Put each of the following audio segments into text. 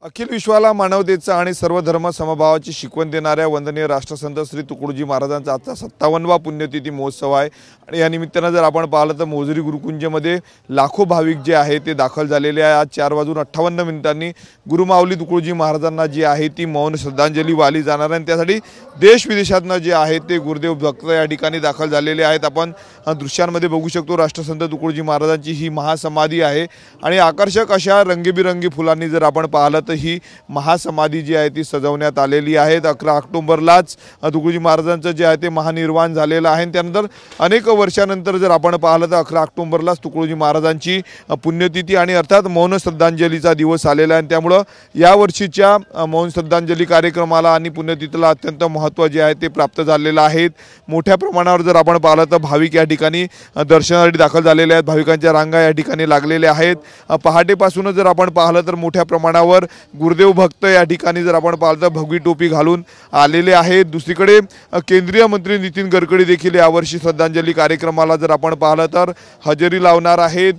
अखिल विश्वाला मानवतेचा आणि सर्व धर्म समभावाची शिकवण देणाऱ्या वंदनीय राष्ट्रसंत श्री तुकडोजी महाराजांचा आजचा 57वा पुण्यतिथी महोत्सव आहे। आणि या निमित्ताने जर आपण पाहिलं तर मोजरी गुरुकुंजमध्ये लाखो भाविक जे आहे ते दाखल झालेले आहे। आज 4:58 गुरुमाऊली तुकडोजी महाराजांना जी आहे ती मौन श्रद्धांजली वाहिली जाणार आहे। त्यासाठी देश विदेशातून जे आहे ते गुरुदेव भक्त या ठिकाणी दाखल झालेले आहेत। आपण दृश्यांमध्ये बघू शकतो राष्ट्रसंत तुकडोजी महाराजांची ही महासमाधी आहे आणि आकर्षक अशा रंगीबिरंगी फुलांनी जर आपण पाहिलं तर ही महासमाधी जी आहे ती सजवण्यात आलेली आहे। 11 ऑक्टोबरलाच तुकडोजी महाराजांचं जे आहे ते महानिर्वाण झालेलं आहे। त्यानंतर अनेक वर्षानंतर जर आपण पाहिलं तर 11 ऑक्टोबरलाच तुकडोजी महाराजांची पुण्यतिथी आणि अर्थात मौन श्रद्धांजलीचा दिवस आलेला आहे। त्यामुळे या वर्षीच्या मौन श्रद्धांजली कार्यक्रमाला आणि पुण्यतिथीला अत्यंत महत्त्व जे आहे ते प्राप्त झालेलं आहे। मोठ्या प्रमाणावर जर आपण पाहिलं तर भाविक या ठिकाणी दर्शनासाठी दाखल झालेले आहेत। भाविकांच्या रांगा या ठिकाणी लागलेल्या आहेत। पहाटेपासूनच जर आपण पाहिलं तर मोठ्या प्रमाणावर गुरुदेव भक्त या ठिकाणी जर आपण पाहिलं तर भगवी टोपी घालून आलेले आहेत। दुसरीकडे केंद्रीय मंत्री नितीन गडकरी देखील यावर्षी श्रद्धांजली कार्यक्रमाला जर आपण पाहिलं तर हजेरी लावणार आहेत।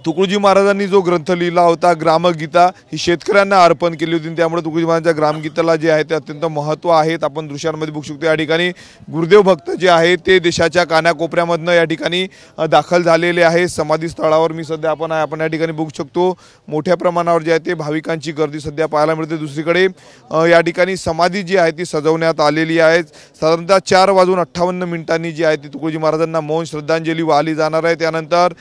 तुकडोजी महाराजांनी जो ग्रंथ लिहिला होता ग्रामगीता ही शेतकऱ्यांना अर्पण केली होती। त्यामुळे तुकडोजी महाराजांच्या ग्रामगीताला जे आहे ते अत्यंत महत्त्व आहे। आपण दृश्यांमध्ये बघू शकतो या ठिकाणी गुरुदेव भक्त जे आहे ते देशाच्या कानाकोपऱ्यामधून या ठिकाणी दाखल झालेले आहे। समाधी स्थळावर मी सध्या आपण या ठिकाणी बघू शकतो मोठ्या प्रमाणावर जे आहे ते भाविकांची गर्दी सध्या पाहायला मिळते। दुसरीकडे या ठिकाणी समाधी जी आहे ती सजवण्यात आलेली आहे। साधारणतः 4:58 जी आहे ती तुकडोजी महाराजांना मौन श्रद्धांजली वाहिली जाणार आहे। त्यानंतर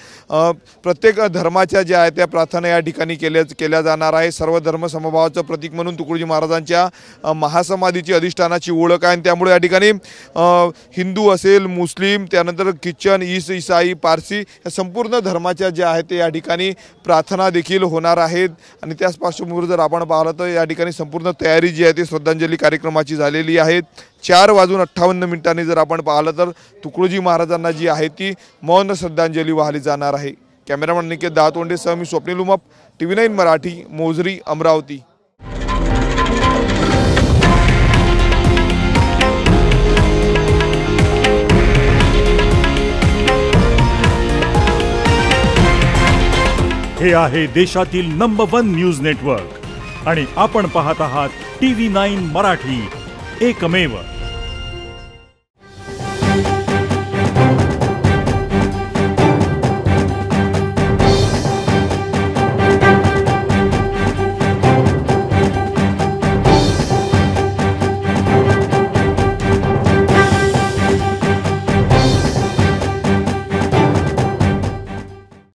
प्रत्येक धर्माच्या ज्या आहेत त्या प्रार्थना या ठिकाणी केल्या जाणार आहे। सर्व धर्म समभावाचं प्रतीक म्हणून तुकडोजी महाराजांच्या महासमाधीची अधिष्ठानाची ओळख आहे। त्यामुळे या ठिकाणी हिंदू असेल मुस्लिम त्यानंतर ख्रिश्चन ईसाई पारसी या संपूर्ण धर्माच्या ज्या आहेत ते या ठिकाणी प्रार्थना देखील होणार आहेत। आणि त्याच पार्श्वभूमीवर जर आपण पाहिलं तर या ठिकाणी संपूर्ण तयारी जी आहे ती श्रद्धांजली कार्यक्रमाची झालेली आहे। 4:58 जर आपण पाहिलं तर तुकडोजी महाराजांना जी आहे ती मौन श्रद्धांजली वाहिली जाणार आहे। कॅमेरामॅन निकेत दातोंडे सह मी स्वप्नील उमप TV9 मराठी मोजरी अमरावती। हे आहे देशातील नंबर 1 न्यूज नेटवर्क आणि आपण पाहत आहात TV9 मराठी, एकमेव।